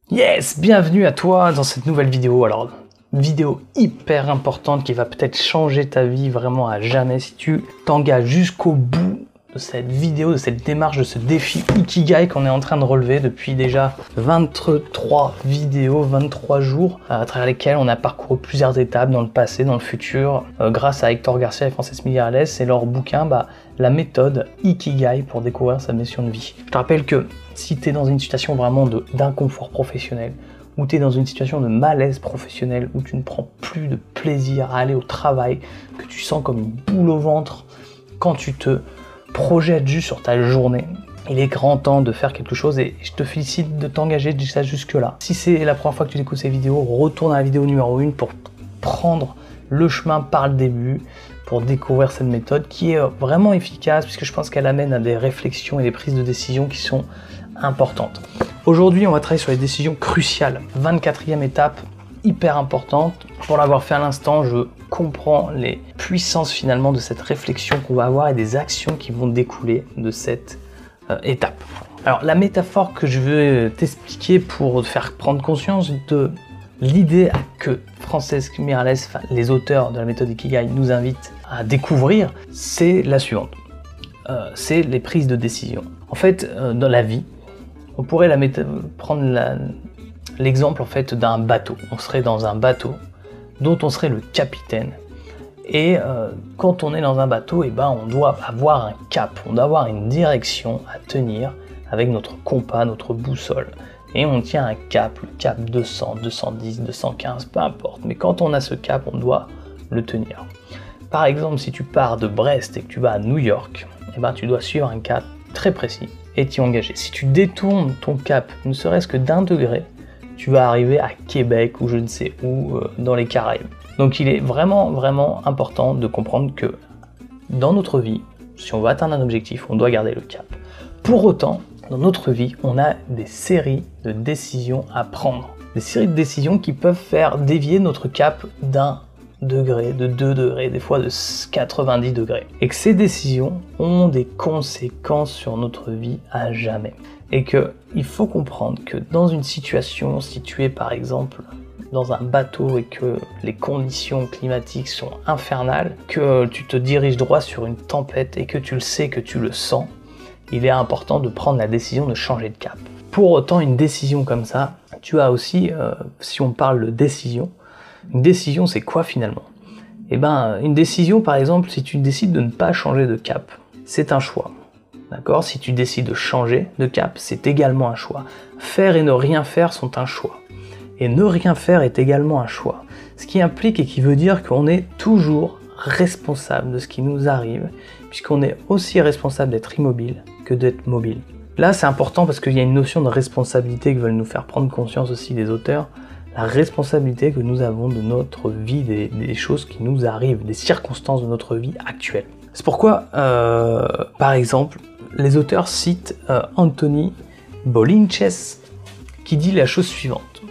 Yes, bienvenue à toi dans cette nouvelle vidéo. Alors, vidéo hyper importante qui va peut-être changer ta vie vraiment à jamais si tu t'engages jusqu'au bout de cette vidéo, de cette démarche, de ce défi Ikigai qu'on est en train de relever depuis déjà 23 vidéos, 23 jours à travers lesquels on a parcouru plusieurs étapes dans le passé, dans le futur, grâce à Hector Garcia et Frances Mireles et leur bouquin, la méthode Ikigai pour découvrir sa mission de vie. Je te rappelle que si tu es dans une situation vraiment d'inconfort professionnel, ou tu es dans une situation de malaise professionnel, où tu ne prends plus de plaisir à aller au travail, que tu sens comme une boule au ventre quand tu te projettes juste sur ta journée, il est grand temps de faire quelque chose et je te félicite de t'engager déjà jusque-là. Si c'est la première fois que tu écoutes ces vidéos, retourne à la vidéo numéro 1 pour prendre le chemin par le début, pour découvrir cette méthode qui est vraiment efficace puisque je pense qu'elle amène à des réflexions et des prises de décision qui sont importantes. Aujourd'hui, on va travailler sur les décisions cruciales. 24e étape, hyper importante. Pour l'avoir fait à l'instant, je comprends les puissances finalement de cette réflexion qu'on va avoir et des actions qui vont découler de cette étape. Alors, la métaphore que je veux t'expliquer pour te faire prendre conscience de l'idée que Frances Mireles, les auteurs de la méthode Ikigai, nous invitent à découvrir, c'est la suivante. C'est les prises de décision. En fait, dans la vie, on pourrait prendre l'exemple en fait d'un bateau. On serait dans un bateau dont on serait le capitaine. Et quand on est dans un bateau, on doit avoir un cap, on doit avoir une direction à tenir avec notre compas, notre boussole. Et on tient un cap, le cap 200, 210, 215, peu importe. Mais quand on a ce cap, on doit le tenir. Par exemple, si tu pars de Brest et que tu vas à New York, tu dois suivre un cap très précis et t'y engager. Si tu détournes ton cap, ne serait-ce que d'1 degré, tu vas arriver à Québec ou je ne sais où dans les Caraïbes. Donc il est vraiment important de comprendre que dans notre vie, si on veut atteindre un objectif, on doit garder le cap. Pour autant, dans notre vie, on a des séries de décisions à prendre. Des séries de décisions qui peuvent faire dévier notre cap d'1 degré, de 2 degrés, des fois de 90 degrés. Et que ces décisions ont des conséquences sur notre vie à jamais. Et qu'il faut comprendre que dans une situation, si tu es par exemple dans un bateau et que les conditions climatiques sont infernales, que tu te diriges droit sur une tempête et que tu le sais, que tu le sens, il est important de prendre la décision de changer de cap. Pour autant, une décision comme ça, tu as aussi, si on parle de décision, une décision, c'est quoi finalement? Une décision, par exemple, si tu décides de ne pas changer de cap, c'est un choix. D'accord? Si tu décides de changer de cap, c'est également un choix. Faire et ne rien faire sont un choix. Et ne rien faire est également un choix. Ce qui implique et qui veut dire qu'on est toujours responsable de ce qui nous arrive, puisqu'on est aussi responsable d'être immobile que d'être mobile. Là, c'est important parce qu'il y a une notion de responsabilité que veulent nous faire prendre conscience aussi les auteurs. La responsabilité que nous avons de notre vie, des choses qui nous arrivent, des circonstances de notre vie actuelle. C'est pourquoi, par exemple, les auteurs citent Anthony Bolinches qui dit la chose suivante.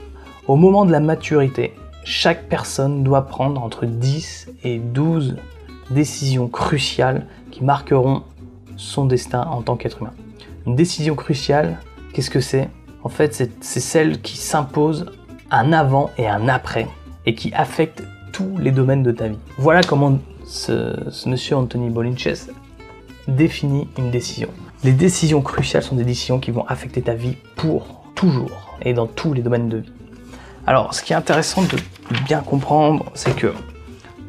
Au moment de la maturité, chaque personne doit prendre entre 10 et 12 décisions cruciales qui marqueront son destin en tant qu'être humain. Une décision cruciale, qu'est-ce que c'est? En fait, c'est celle qui s'impose un avant et un après, et qui affecte tous les domaines de ta vie. Voilà comment ce monsieur Anthony Bolinches définit une décision. Les décisions cruciales sont des décisions qui vont affecter ta vie pour toujours, et dans tous les domaines de vie. Alors, ce qui est intéressant de bien comprendre, c'est que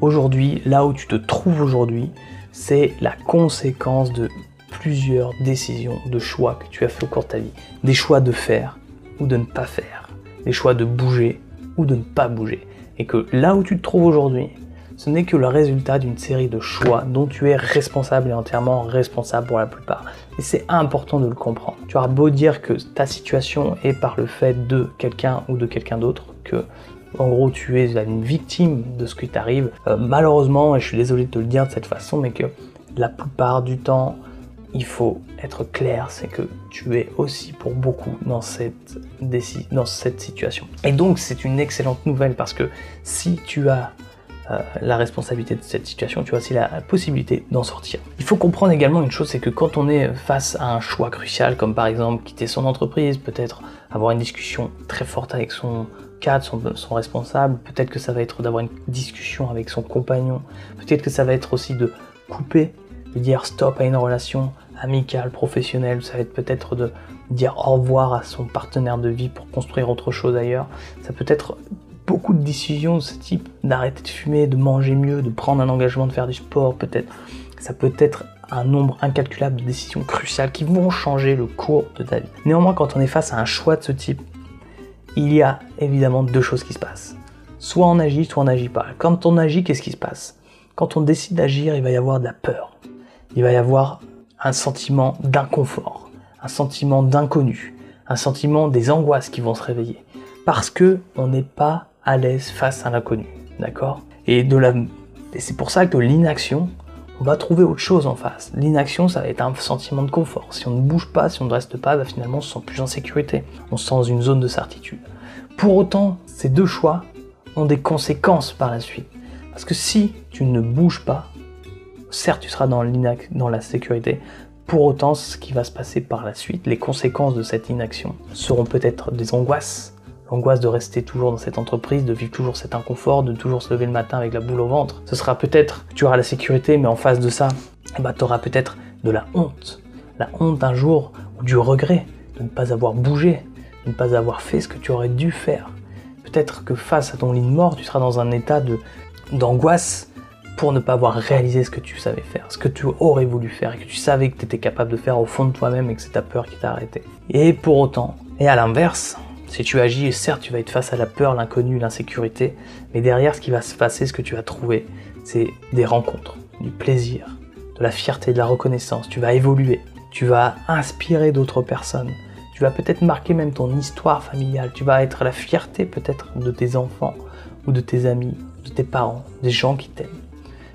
aujourd'hui, là où tu te trouves aujourd'hui, c'est la conséquence de plusieurs décisions, de choix que tu as fait au cours de ta vie. Des choix de faire ou de ne pas faire. Des choix de bouger ou de ne pas bouger. Et que là où tu te trouves aujourd'hui, ce n'est que le résultat d'une série de choix dont tu es responsable et entièrement responsable pour la plupart. Et c'est important de le comprendre. Tu auras beau dire que ta situation est par le fait de quelqu'un ou de quelqu'un d'autre, que en gros tu es une victime de ce qui t'arrive. Malheureusement, et je suis désolé de te le dire de cette façon, mais que la plupart du temps, il faut être clair, c'est que tu es aussi pour beaucoup dans cette situation. Et donc c'est une excellente nouvelle parce que si tu as la responsabilité de cette situation, tu as aussi la possibilité d'en sortir. Il faut comprendre également une chose, c'est que quand on est face à un choix crucial, comme par exemple quitter son entreprise, peut-être avoir une discussion très forte avec son cadre, son responsable, peut-être que ça va être d'avoir une discussion avec son compagnon, peut-être que ça va être aussi de couper, de dire stop à une relation amicale, professionnelle, ça va être peut-être de dire au revoir à son partenaire de vie pour construire autre chose ailleurs, ça peut être beaucoup de décisions de ce type, d'arrêter de fumer, de manger mieux, de prendre un engagement de faire du sport, peut-être. Ça peut être un nombre incalculable de décisions cruciales qui vont changer le cours de ta vie. Néanmoins, quand on est face à un choix de ce type, il y a évidemment deux choses qui se passent. Soit on agit, soit on n'agit pas. Quand on agit, qu'est-ce qui se passe? Quand on décide d'agir, il va y avoir de la peur. Il va y avoir un sentiment d'inconfort, un sentiment d'inconnu, un sentiment des angoisses qui vont se réveiller. Parce que on n'est pas à l'aise face à l'inconnu, d'accord? Et c'est pour ça que l'inaction, on va trouver autre chose en face. L'inaction, ça va être un sentiment de confort. Si on ne bouge pas, si on ne reste pas, bah finalement on se sent plus en sécurité. On se sent dans une zone de certitude. Pour autant, ces deux choix ont des conséquences par la suite. Parce que si tu ne bouges pas, certes tu seras dans la sécurité, pour autant ce qui va se passer par la suite, les conséquences de cette inaction seront peut-être des angoisses, l'angoisse de rester toujours dans cette entreprise, de vivre toujours cet inconfort, de toujours se lever le matin avec la boule au ventre. Ce sera peut-être, tu auras la sécurité, mais en face de ça, tu auras peut-être de la honte d'un jour, ou du regret de ne pas avoir bougé, de ne pas avoir fait ce que tu aurais dû faire. Peut-être que face à ton lit de mort, tu seras dans un état d'angoisse pour ne pas avoir réalisé ce que tu savais faire, ce que tu aurais voulu faire, et que tu savais que tu étais capable de faire au fond de toi-même et que c'est ta peur qui t'a arrêté. Et pour autant, et à l'inverse, si tu agis, certes tu vas être face à la peur, l'inconnu, l'insécurité, mais derrière ce qui va se passer, ce que tu vas trouver, c'est des rencontres, du plaisir, de la fierté, de la reconnaissance. Tu vas évoluer, tu vas inspirer d'autres personnes, tu vas peut-être marquer même ton histoire familiale, tu vas être la fierté peut-être de tes enfants, ou de tes amis, de tes parents, des gens qui t'aiment.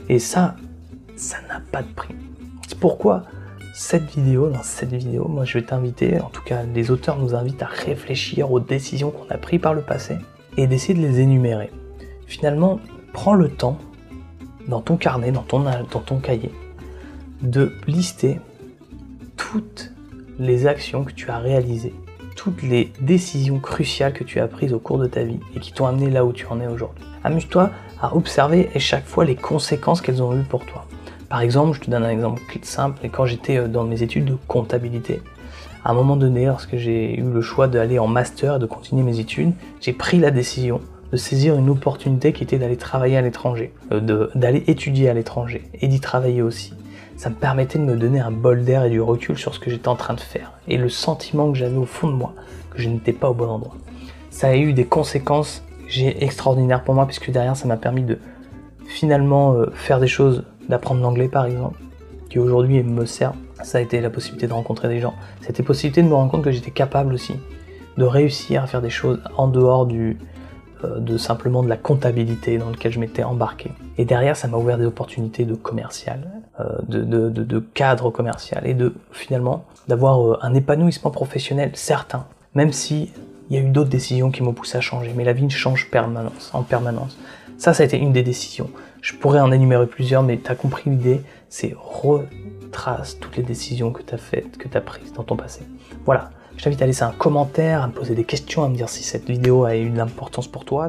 Et ça n'a pas de prix. C'est pourquoi dans cette vidéo, moi je vais t'inviter, en tout cas les auteurs nous invitent à réfléchir aux décisions qu'on a prises par le passé et d'essayer de les énumérer. Finalement, prends le temps, dans ton carnet, dans ton cahier, de lister toutes les actions que tu as réalisées, toutes les décisions cruciales que tu as prises au cours de ta vie et qui t'ont amené là où tu en es aujourd'hui. Amuse-toi à observer et chaque fois les conséquences qu'elles ont eues pour toi. Par exemple, je te donne un exemple simple, quand j'étais dans mes études de comptabilité, à un moment donné, lorsque j'ai eu le choix d'aller en master et de continuer mes études, j'ai pris la décision de saisir une opportunité qui était d'aller travailler à l'étranger, d'aller étudier à l'étranger et d'y travailler aussi. Ça me permettait de me donner un bol d'air et du recul sur ce que j'étais en train de faire et le sentiment que j'avais au fond de moi, que je n'étais pas au bon endroit. Ça a eu des conséquences extraordinaires pour moi puisque derrière ça m'a permis de finalement faire des choses, d'apprendre l'anglais par exemple, qui aujourd'hui me sert. Ça a été la possibilité de rencontrer des gens. C'était la possibilité de me rendre compte que j'étais capable aussi de réussir à faire des choses en dehors de simplement de la comptabilité dans laquelle je m'étais embarqué. Et derrière, ça m'a ouvert des opportunités de commercial, de cadre commercial et finalement d'avoir un épanouissement professionnel certain, même si il y a eu d'autres décisions qui m'ont poussé à changer, mais la vie change en permanence. Ça a été une des décisions. Je pourrais en énumérer plusieurs, mais tu as compris l'idée, c'est retrace toutes les décisions que tu as faites, que tu as prises dans ton passé. Voilà, je t'invite à laisser un commentaire, à me poser des questions, à me dire si cette vidéo a eu de l'importance pour toi.